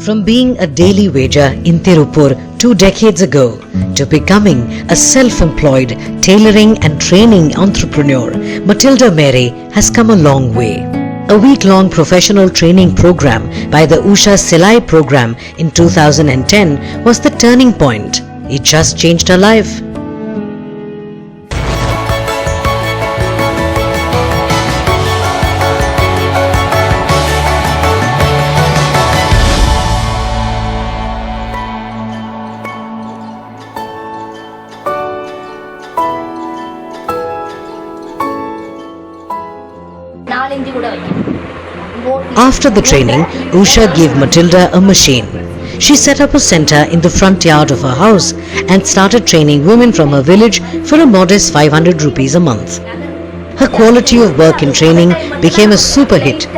From being a daily wager in Tirupur 2 decades ago to becoming a self-employed tailoring and training entrepreneur, Matilda Mary has come a long way. A week-long professional training program by the USHA Silai Programme in 2010 was the turning point. It just changed her life. After the training, USHA gave Matilda a machine. She set up a center in the front yard of her house and started training women from her village for a modest 500 rupees a month. Her quality of work in training became a super hit.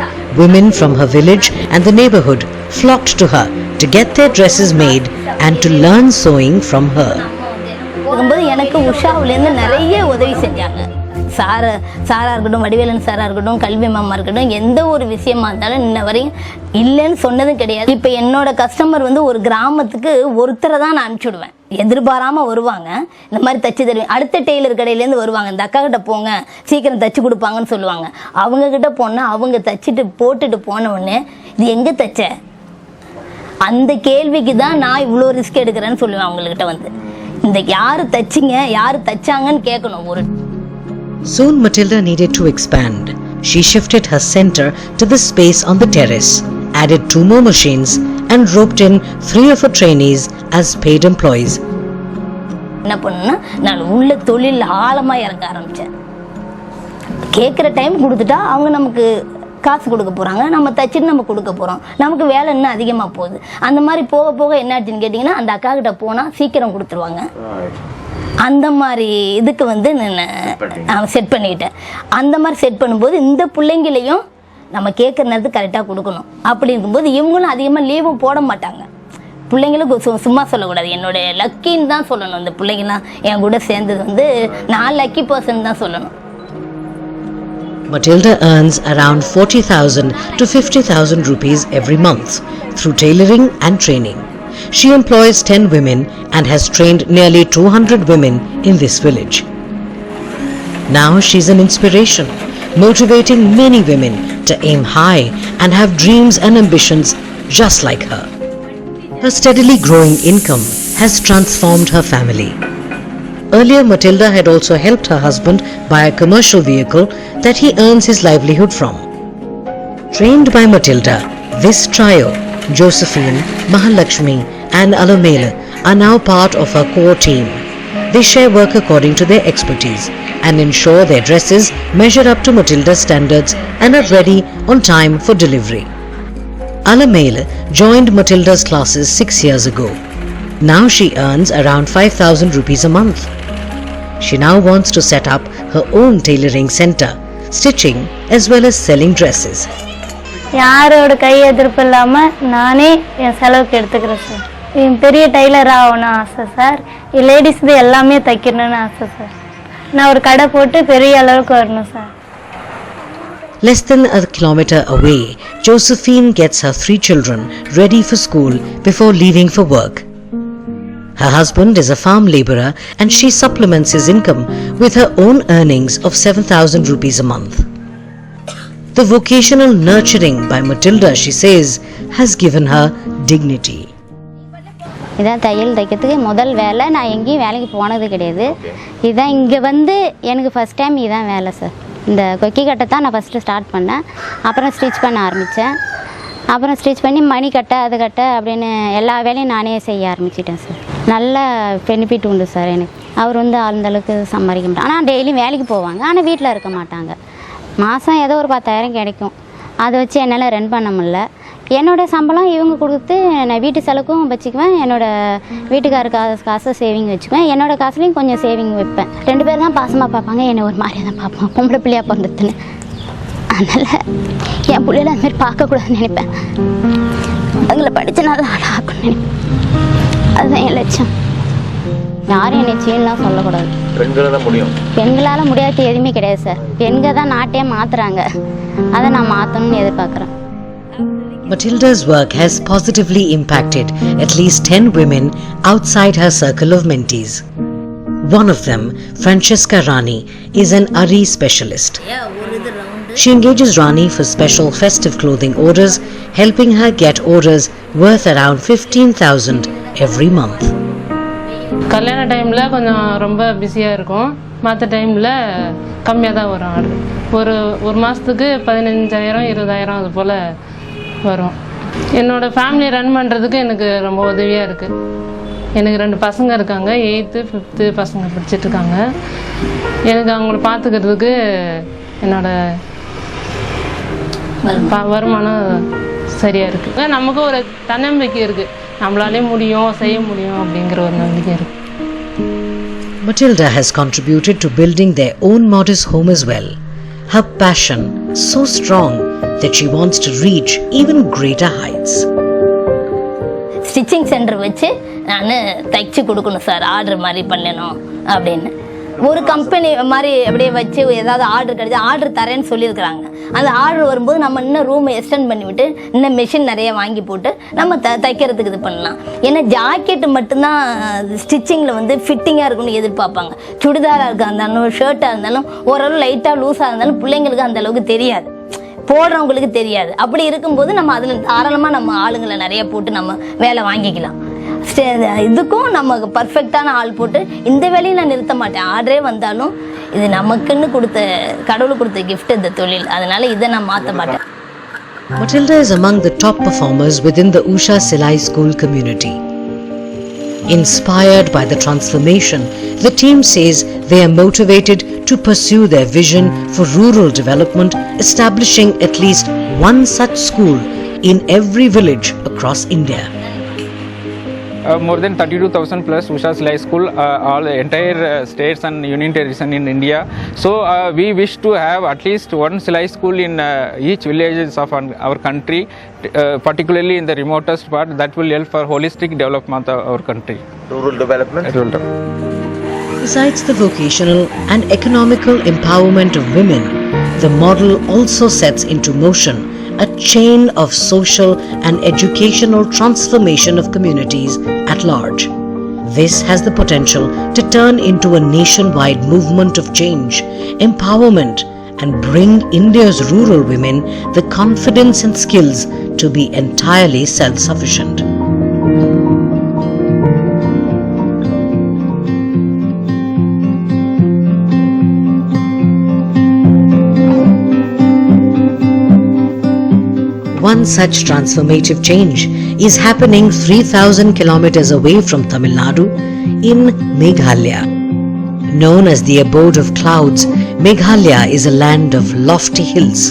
Women from her village and the neighborhood flocked to her to get their dresses made and to learn sewing from her. சாரா இருக்கட்டும், வடிவேலன் சாரா இருக்கட்டும், கல்வி மாமா இருக்கட்டும், எந்த ஒரு விஷயமா இருந்தாலும் இன்ன வரையும் இல்லைன்னு சொன்னதும் கிடையாது. இப்போ என்னோட கஸ்டமர் ஒரு கிராமத்துக்கு ஒருத்தரை தான் நான் அனுப்பிச்சுடுவேன். எதிர்பாராமல் வருவாங்க, இந்த மாதிரி தச்சு தருவேன். அடுத்த டெய்லர் கடையிலேருந்து வருவாங்க, இந்த அக்கா கிட்ட போங்க சீக்கிரம் தச்சு கொடுப்பாங்கன்னு சொல்லுவாங்க. அவங்கக்கிட்ட போனால் அவங்க தச்சுட்டு போட்டுட்டு போன உடனே இது எங்கே தச்ச, அந்த கேள்விக்கு தான் நான் இவ்வளோ ரிஸ்க் எடுக்கிறேன்னு சொல்லுவேன். அவங்கக்கிட்ட இந்த யார் தச்சிங்க யார் தச்சாங்கன்னு கேட்கணும். Soon Matilda needed to expand. She shifted her center to the space on the terrace, added 2 more machines and roped in 3 of her trainees as paid employees. என்ன பண்ணேன்னா நான் உள்ள தொழில் ஆழமா இறங்க ஆரம்பிச்சேன். கேட்குற டைம் கொடுத்துட்டா அவங்க நமக்கு காசு கொடுக்க போகிறாங்க, நம்ம தச்சுட்டு நம்ம கொடுக்க போகிறோம், நமக்கு வேலை இன்னும் அதிகமாக போகுது. அந்த மாதிரி போக போக என்ன ஆச்சுன்னு கேட்டிங்கன்னா அந்த அக்கா கிட்ட போனால் சீக்கிரம் கொடுத்துருவாங்க. அந்த மாதிரி இதுக்கு நான் செட் பண்ணிக்கிட்டேன். அந்த மாதிரி செட் பண்ணும்போது இந்த பிள்ளைங்களையும் நம்ம கேட்குற நேரத்துக்கு கரெக்டாக கொடுக்கணும். அப்படி இருக்கும்போது இவங்களும் அதிகமாக லீவும் போட மாட்டாங்க. பிள்ளைங்களும் சும்மா சொல்லக்கூடாது, என்னுடைய லக்கின்னு தான் சொல்லணும். இந்த பிள்ளைங்களாம் என் கூட சேர்ந்தது நான் லக்கி பர்சன் தான் சொல்லணும். Matilda earns around 40,000 to 50,000 rupees every month through tailoring and training. She employs 10 women and has trained nearly 200 women in this village. Now she's an inspiration, motivating many women to aim high and have dreams and ambitions just like her. Her steadily growing income has transformed her family. Earlier, Matilda had also helped her husband buy a commercial vehicle that he earns his livelihood from. Trained by Matilda, this trio, Josephine, Mahalakshmi and Alamela, are now part of her core team. They share work according to their expertise and ensure their dresses measure up to Matilda's standards and are ready on time for delivery. Alamela joined Matilda's classes 6 years ago. Now she earns around 5,000 rupees a month. She now wants to set up her own tailoring center, stitching as well as selling dresses. யாரோட கை எதிர்ப்பு இல்லாமல் நானே என் செலவுக்கு எடுத்துக்கிறேன் sir. என் பெரிய Taylor ஆகணும்னு ஆசை sir. லேடிஸ்து எல்லாமே தைக்கணும்னு ஆசை சார். நான் ஒரு கடை போட்டு பெரிய அளவுக்கு வரணும் sir. Less than a kilometer away, Josephine gets her 3 children ready for school before leaving for work. Her husband is a farm laborer and she supplements his income with her own earnings of 7,000 rupees a month. The vocational nurturing by Matilda, she says, has given her dignity. இதான் தையல் தைக்கிறதுக்கு முதல் வேலை. நான் எங்கேயும் வேலைக்கு போனது கிடையாது. இதான் இங்கே எனக்கு ஃபஸ்ட் டைம் இதான் வேலை சார். இந்த கொக்கி கட்டை தான் நான் ஃபஸ்ட்டு ஸ்டார்ட் பண்ணேன். அப்புறம் ஸ்டிச் பண்ண ஆரம்பித்தேன். அப்புறம் ஸ்டிச் பண்ணி மணி கட்ட அது கட்ட அப்படின்னு எல்லா வேலையும் நானே செய்ய ஆரம்பிச்சிட்டேன் சார். நல்ல பெனிஃபிட் உண்டு சார் எனக்கு. அவர் அந்தளவுக்கு சம்பாதிக்க மாட்டாங்க, ஆனால் டெய்லியும் வேலைக்கு போவாங்க, ஆனால் வீட்டில் இருக்க மாட்டாங்க. மாதம் ஏதோ ஒரு 10,000 கிடைக்கும். அதை வச்சு என்னால் ரன் பண்ண முடியல. என்னோடய சம்பளம் இவங்க கொடுத்து நான் வீட்டு செலவுக்கும் வச்சுக்குவேன், என்னோடய வீட்டுக்காரருக்கு காசை சேவிங் வச்சுக்குவேன், என்னோடய காசுலேயும் கொஞ்சம் சேவிங் வைப்பேன். 2 பேர் தான் பாசமாக பார்ப்பாங்க, என்னை ஒரு மாதிரியாக தான் பார்ப்போம், பொம்பளை பிள்ளையாக பிறந்துட்டுன்னு. அதனால் என் பிள்ளைல அதுமாரி பார்க்கக்கூடாதுன்னு நினைப்பேன். அதுங்களை படித்து நல்லா ஆளாகணும்னு நினைப்பேன். அதுதான் என் லட்சம். யாரும் என்னை சீன்லாம் சொல்லக்கூடாது. பெண்களால் முடியாது எதுவுமே கிடையாது சார். பெண்கள் தான் நாட்டையே மாற்றுறாங்க. அதை நான் மாற்றணும்னு எதிர்பார்க்குறேன். Matilda's work has positively impacted at least 10 women outside her circle of mentees. One of them, Francesca Rani, is an Ari specialist. She engages Rani for special festive clothing orders, helping her get orders worth around 15,000 every month. கல்யாண டைமில் கொஞ்சம் ரொம்ப பிஸியாக இருக்கும், மற்ற டைமில் கம்மியாக தான் வரும் ஆர்டர். ஒரு மாதத்துக்கு 15,000 20,000 அது போல் வரும். என்னோடய ஃபேமிலி ரன் பண்ணுறதுக்கு எனக்கு ரொம்ப உதவியாக இருக்குது. எனக்கு 2 பசங்க இருக்காங்க, 8th 5th பசங்க படிச்சிட்ருக்காங்க. எனக்கு அவங்கள பார்த்துக்கிறதுக்கு என்னோடய வருமானம் சரியாக இருக்குது. நமக்கு ஒரு தன்னம்பிக்கை இருக்குது, நம்மளாலே முடியும், செய்ய முடியும் அப்படிங்கிற ஒரு நம்பிக்கை இருக்குது. Matilda has contributed to building their own modest home as well. Her passion so strong that she wants to reach even greater heights. Stitching centre வச்சு நான் தைச்சி கொடுக்கணும் சார், ஆர்டர் மாதிரி பண்ணணும் அப்படின்னு. ஒரு கம்பெனி மாதிரி அப்படியே வச்சு ஏதாவது ஆர்டர் கிடைச்சி ஆர்டர் தரேன்னு சொல்லியிருக்கிறாங்க. அந்த ஆர்டர் வரும்போது நம்ம இன்னும் ரூமை எக்ஸ்டெண்ட் பண்ணிவிட்டு இன்னும் மெஷின் நிறைய வாங்கி போட்டு நம்ம தைக்கிறதுக்கு இது பண்ணலாம். ஏன்னா ஜாக்கெட்டு மட்டும்தான் ஸ்டிச்சிங்கில் வந்து ஃபிட்டிங்காக இருக்குன்னு எதிர்பார்ப்பாங்க. சுடிதாராக இருக்கா இருந்தாலும் ஷர்ட்டாக இருந்தாலும் ஓரளவு லைட்டாக லூஸாக இருந்தாலும் பிள்ளைங்களுக்கு அந்தளவுக்கு தெரியாது, போடுறவங்களுக்கு தெரியாது. அப்படி இருக்கும்போது நம்ம அதில் தாராளமாக நம்ம ஆளுங்களை நிறைய போட்டு நம்ம வேலை வாங்கிக்கலாம். இதுக்கும் நம்ம பர்ஃபெக்டான ஆள் போட்டு இந்த வேலையை நான் நிறுத்த மாட்டேன். ஆர்டரே வந்தாலும் இது நமக்குன்னு கொடுத்த கடவுள் கொடுத்த கிஃப்ட் இந்த தொழில், அதனால இதை நான் மாற்ற மாட்டேன். Matilda is among the top performers within the USHA Silai School community. Inspired by the transformation, the team says they are motivated to pursue their vision for rural development, establishing at least one such school in every village across India. More than 32,000 plus USHA Silai School, all the entire states and union territories in India. So we wish to have at least one Silai School in each villages of our country, particularly in the remotest part. That will help for holistic development of our country. Rural development. Besides the vocational and economical empowerment of women, the model also sets into motion a chain of social and educational transformation of communities at large. This has the potential to turn into a nationwide movement of change, empowerment, and bring India's rural women the confidence and skills to be entirely self-sufficient. One such transformative change is happening 3,000 kilometers away from Tamil Nadu in Meghalaya. Known as the abode of clouds, Meghalaya is a land of lofty hills.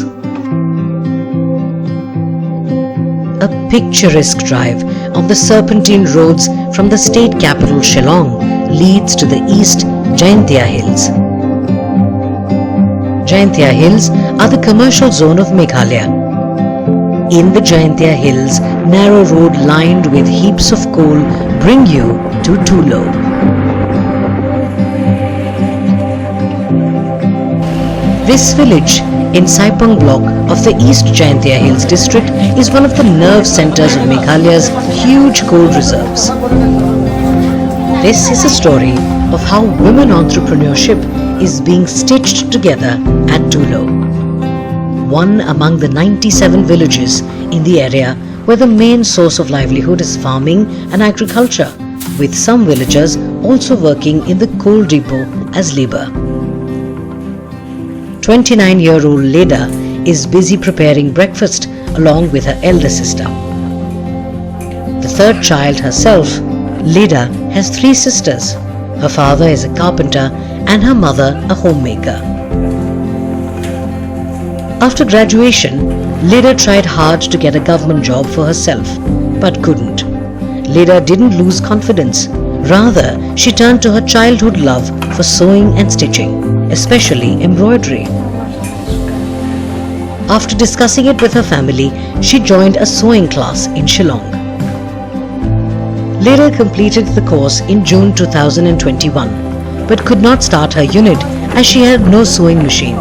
A picturesque drive on the serpentine roads from the state capital Shillong leads to the east Jaintia Hills. Jaintia Hills are the commercial zone of Meghalaya. In the Jaintia Hills, narrow road lined with heaps of coal bring you to Tulsi. This village in Saipang block of the East Jaintia Hills district is one of the nerve centers of Meghalaya's huge coal reserves. This is a story of how women entrepreneurship is being stitched together at Tulsi, one among the 97 villages in the area where the main source of livelihood is farming and agriculture, with some villagers also working in the coal depot as labour. 29-year-old Leda is busy preparing breakfast along with her elder sister. The third child herself, Leda has 3 sisters. Her father is a carpenter and her mother a homemaker. After graduation, Leda tried hard to get a government job for herself, but couldn't. Leda didn't lose confidence. Rather, she turned to her childhood love for sewing and stitching, especially embroidery. After discussing it with her family, she joined a sewing class in Shillong. Leda completed the course in June 2021, but could not start her unit as she had no sewing machine.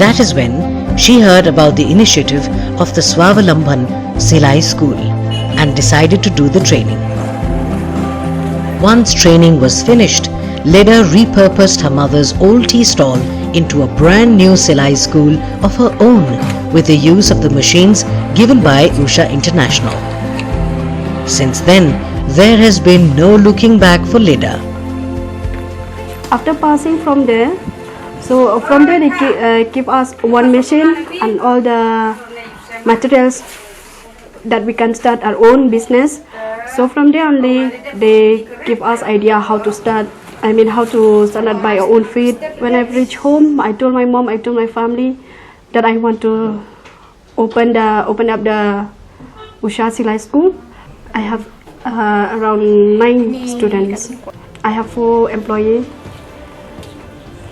That is when she heard about the initiative of the Swavalamban Silai School and decided to do the training. Once training was finished, Leda repurposed her mother's old tea stall into a brand new Silai school of her own with the use of the machines given by USHA International. Since then, there has been no looking back for Leda. After passing from there, so from there they give us one machine and all the materials that we can start our own business. So from there only they give us idea how to start. How to stand up by our own feet. When I reached home, I told my mom, I told my family that I want to open up the USHA Silai School. I have around 9 students. I have 4 employees.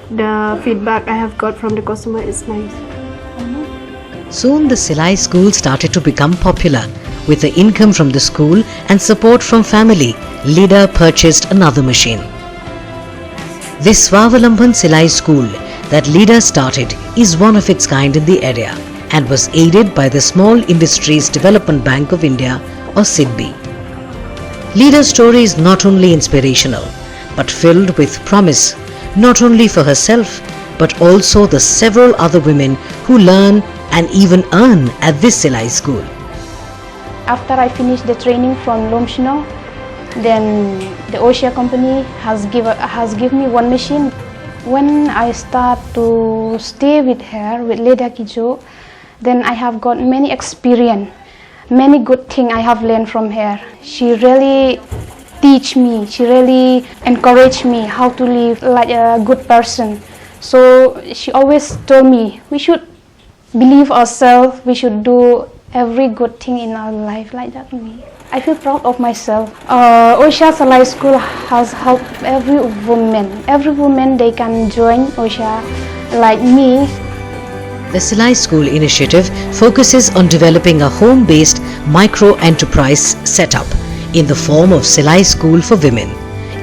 The feedback I have got from the customer is nice. Soon the Silai School started to become popular. With the income from the school and support from family, Leda purchased another machine. This Swavalamban Silai School that Leda started is one of its kind in the area and was aided by the Small Industries Development Bank of India or SIDBI. Leda's story is not only inspirational but filled with promise, not only for herself but also the several other women who learn and even earn at this Silai School. After I finished the training from Lomshino, then the USHA company has given me one machine. When I start to stay with her, with Leda Kijo, then I have got many experience, many good things I have learned from her. She really teach me, she really encouraged me how to live like a good person. So she always told me we should believe ourselves, we should do every good thing in our life like that. I feel proud of myself. USHA Silai School has helped every woman they can join USHA like me. The Silai School initiative focuses on developing a home-based micro-enterprise setup in the form of Silai School for women.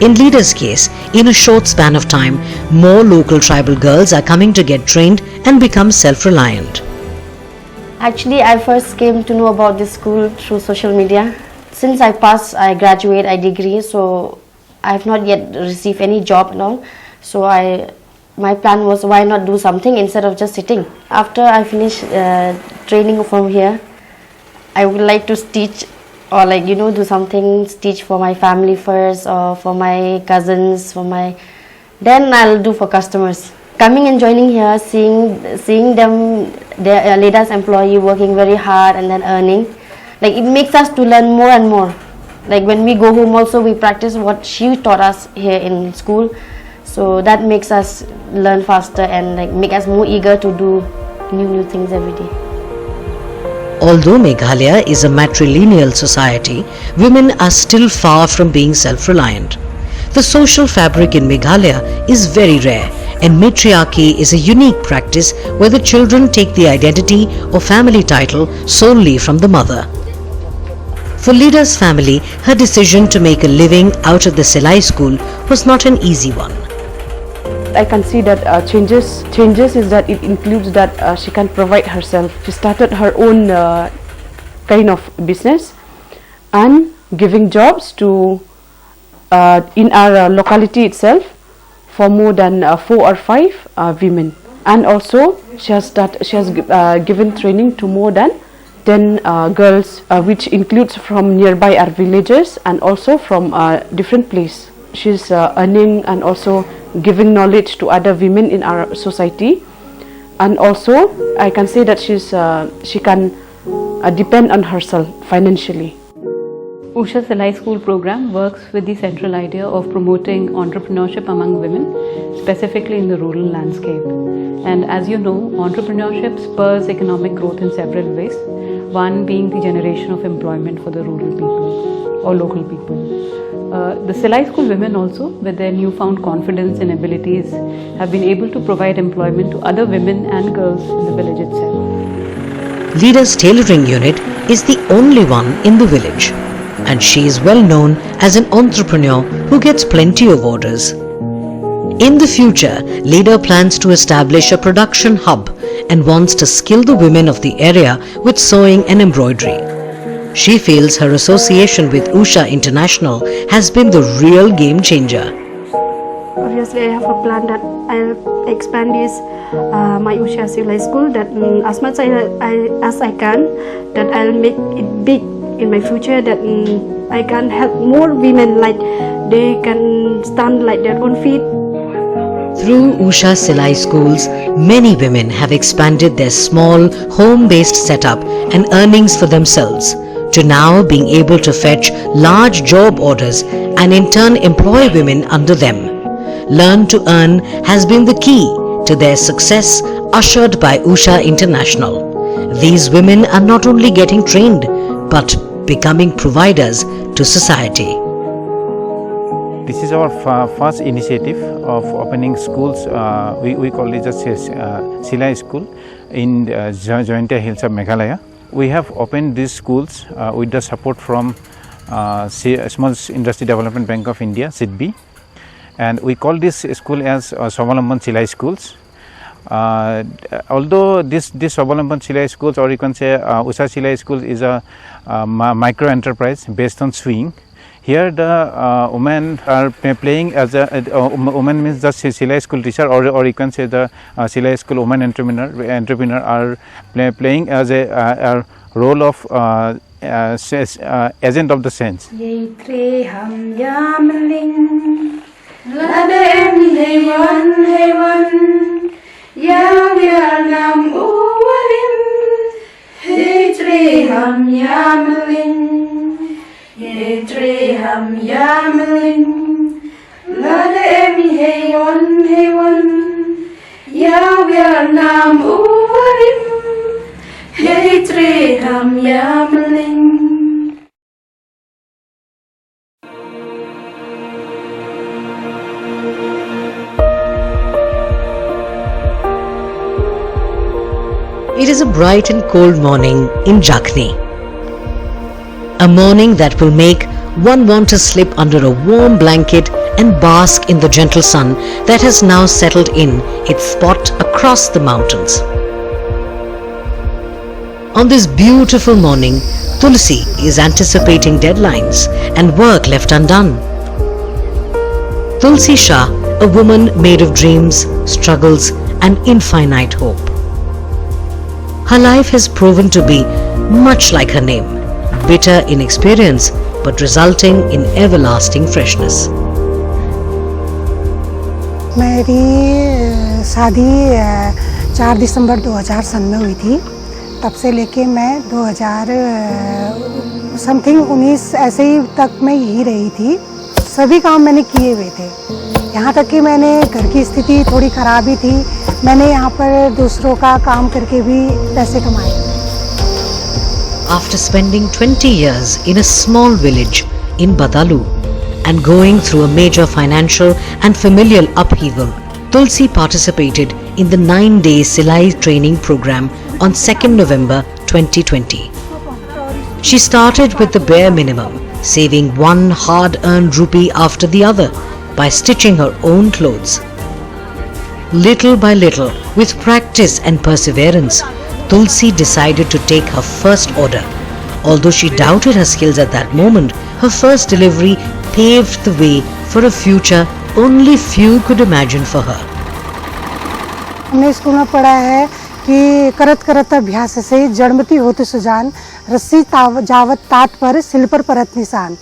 In Leda's case, in a short span of time, more local tribal girls are coming to get trained and become self-reliant. Actually, I first came to know about this school through social media. Since I passed, I graduate, I degree, so I have not yet received any job and all. So my plan was why not do something instead of just sitting. After I finish training from here, I would like to teach or do something, teach for my family first or for my cousins, then I'll do for customers. Coming and joining here, seeing them, their Leda's employee working very hard and then earning, it makes us to learn more and more. When we go home also, we practice what she taught us here in school. So that makes us learn faster and make us more eager to do new things every day. Although Meghalaya is a matrilineal society, women are still far from being self-reliant. The social fabric in Meghalaya is very rare, and matriarchy is a unique practice where the children take the identity or family title solely from the mother. For Leda's family, her decision to make a living out of the Silai School was not an easy one. I can see that changes is that it includes that she can provide herself. She started her own kind of business and giving jobs to in our locality itself for more than 4 or 5 women, and also she has given training to more than 10 girls, which includes from nearby our villages and also from different places. She's earning and also giving knowledge to other women in our society, and also I can say that she can depend on herself financially. USHA Silai School Programme works with the central idea of promoting entrepreneurship among women, specifically in the rural landscape. And as you know, entrepreneurship spurs economic growth in several ways, one being the generation of employment for the rural people or local people. The Silai School women also, with their newfound confidence and abilities, have been able to provide employment to other women and girls in the village itself. Leda's tailoring unit is the only one in the village, and she is well known as an entrepreneur who gets plenty of orders. In the future, Leda plans to establish a production hub and wants to skill the women of the area with sewing and embroidery. She feels her association with USHA International has been the real game changer. Obviously, I have a plan that I'll expand this my USHA Silai School, that as much as I can, that I'll make it big in my future, that I can help more women, like they can stand like their own feet. Through USHA Silai Schools, many women have expanded their small home-based setup and earnings for themselves to now being able to fetch large job orders and in turn employ women under them. Learn to earn has been the key to their success ushered by USHA International. These women are not only getting trained but becoming providers to society. This is our first initiative of opening schools. We call it as Silai School in the Jointia Hills of Meghalaya. We have opened these schools with the support from Small Industry Development Bank of India, SIDBI. And we call this school as Savalamban Silai Schools. Although this Savalamban Silai Schools, or you can say USHA Silai Schools, is a micro enterprise based on sewing. Here the women are playing as a woman means the Silai School teacher, or you can say the Silai School woman entrepreneur are playing as a role of agent of the sense. It is a bright and cold morning in Jakhni. A morning that will make one want to slip under a warm blanket and bask in the gentle sun that has now settled in its spot across the mountains. On this beautiful morning, Tulsi is anticipating deadlines and work left undone. Tulsi Shah, a woman made of dreams, struggles and infinite hope. Her life has proven to be much like her name, bitter in experience but resulting in everlasting freshness. मेरी शादी 4 दिसंबर 2000 सन में हुई थी। तब से लेके मैं 2000 something 19 ऐसे ही तक मैं यही रही थी। सभी काम मैंने किए हुए थे, यहाँ तक कि मैंने घर की स्थिति थोड़ी ख़राब ही थी, मैंने यहाँ पर दूसरों का काम करके भी पैसे कमाए। After spending 20 years in a small village in Badalu and going through a major financial and familial upheaval, Tulsi participated in the 9-day Silai training program on 2nd November 2020. She started with the bare minimum, saving one hard-earned rupee after the other by stitching her own clothes. Little by little, with practice and perseverance, Tulsi decided to take her first order. Although she doubted her skills at that moment, her first delivery paved the way for a future only few could imagine for her. हमने school में पढ़ा है कि करत करत अभ्यास से जड़मती होते सुजान, रस्सी जावत तात पर सिल पर परत निशान।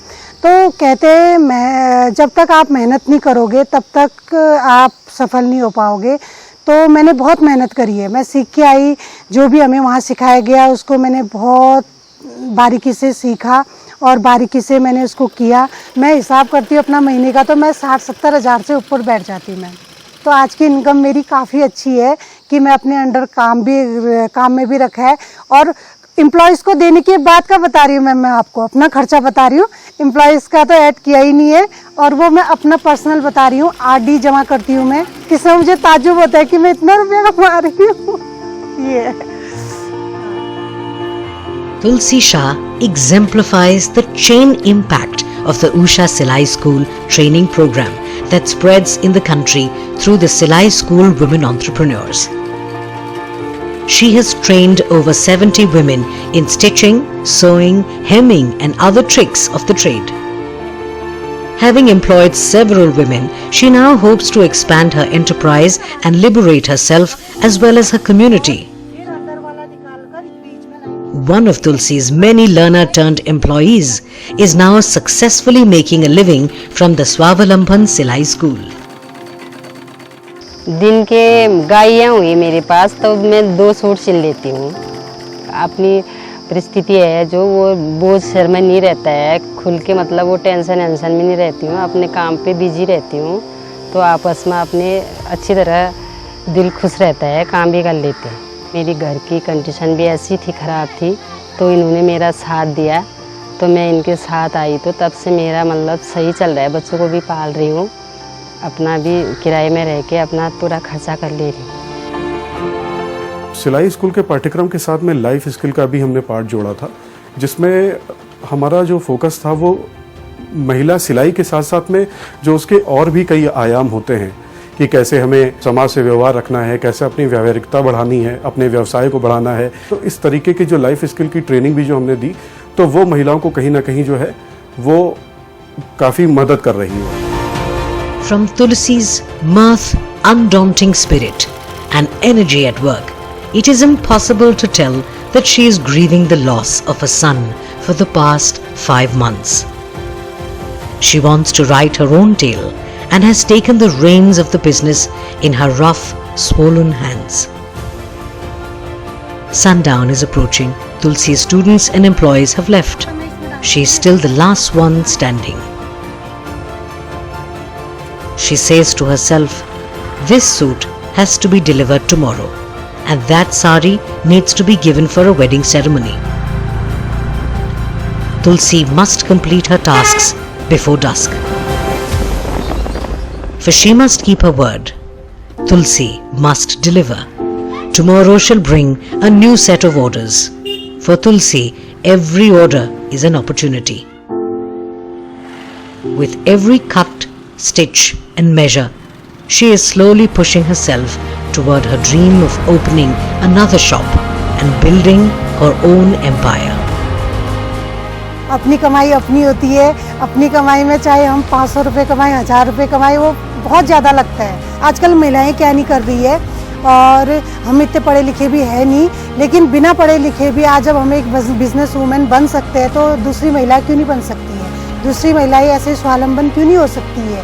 तो कहते हैं जब तक आप मेहनत नहीं करोगे तब तक आप सफल नहीं हो पाओगे। तो मैंने बहुत मेहनत करी है, मैं सीख के आई, जो भी हमें वहाँ सिखाया गया उसको मैंने बहुत बारीकी से सीखा और बारीकी से मैंने उसको किया। मैं हिसाब करती हूँ अपना महीने का तो मैं 60-70 हज़ार से ऊपर बैठ जाती मैं। तो आज की इनकम मेरी काफ़ी अच्छी है कि मैं अपने अंडर काम में भी रखा है। और एम्प्लॉयज़ को देने की बात का बता रही हूँ मैं आपको अपना खर्चा बता रही हूँ, एम्प्लॉयज़ का तो ऐड किया ही नहीं है। और वो मैं अपना पर्सनल बता रही हूँ, RD जमा करती हूँ मैं, किसमें मुझे ताज्जुब होता है कि मैं इतना रुपया कमा रही हूँ। ये Tulsi Shah exemplifies the chain impact of the USHA Silai School training program that spreads in the country through the Silai School Women Entrepreneurs. she has trained over 70 women in stitching, sewing, hemming and other tricks of the trade. Having employed several women, she now hopes to expand her enterprise and liberate herself as well as her community. One of Tulsi's many learner-turned-employees is now successfully making a living from the Swavalamban Silai School. दिन के गाइयाँ हुई मेरे पास तो मैं 2 suit सिल लेती हूँ। अपनी परिस्थिति है जो वो बोझ सर में नहीं रहता है, खुल के मतलब वो टेंशन में नहीं रहती हूँ, अपने काम पे बिजी रहती हूँ, तो आपस में अपने अच्छी तरह दिल खुश रहता है, काम भी कर लेते हैं। मेरी घर की कंडीशन भी ऐसी थी, ख़राब थी, तो इन्होंने मेरा साथ दिया, तो मैं इनके साथ आई, तो तब से मेरा मतलब सही चल रहा है। बच्चों को भी पाल रही हूँ, अपना भी किराए में रह के अपना पूरा खर्चा कर ले रही हूँ। सिलाई स्कूल के पाठ्यक्रम के साथ में लाइफ स्किल का भी हमने पार्ट जोड़ा था, जिसमें हमारा जो फोकस था वो महिला सिलाई के साथ साथ में जो उसके और भी कई आयाम होते हैं कि कैसे हमें समाज से व्यवहार रखना है, कैसे अपनी व्यावहारिकता बढ़ानी है, अपने व्यवसाय को बढ़ाना है। तो इस तरीके की जो लाइफ स्किल की ट्रेनिंग भी जो हमने दी, तो वो महिलाओं को कहीं ना कहीं जो है वो काफ़ी मदद कर रही है। From Tulsi's mirth, undaunting spirit and energy at work, it is impossible to tell that she is grieving the loss of a son for the past 5 months. She wants to write her own tale and has taken the reins of the business in her rough, swollen hands. Sundown is approaching. Tulsi's students and employees have left. She is still the last one standing. She says to herself, this suit has to be delivered tomorrow and that sari needs to be given for a wedding ceremony. Tulsi must complete her tasks before dusk. For she must keep her word. Tulsi must deliver. Tomorrow she'll bring a new set of orders. For Tulsi, every order is an opportunity. With every cut, stitch and measure, she is slowly pushing herself toward her dream of opening another shop and building her own empire. अपनी कमाई अपनी होती है, अपनी कमाई में चाहे हम 500 रुपये कमाएं, 1000 रुपये कमाएं, वो बहुत ज़्यादा लगता है। आजकल महिलाएं क्या नहीं कर रही है, और हम इतने पढ़े लिखे भी है नहीं, लेकिन बिना पढ़े लिखे भी आज जब हम एक बिजनेस वूमेन बन सकते हैं तो दूसरी महिला क्यों नहीं बन सकती है, दूसरी महिलाएं ऐसे स्वावलंबन क्यों नहीं हो सकती है।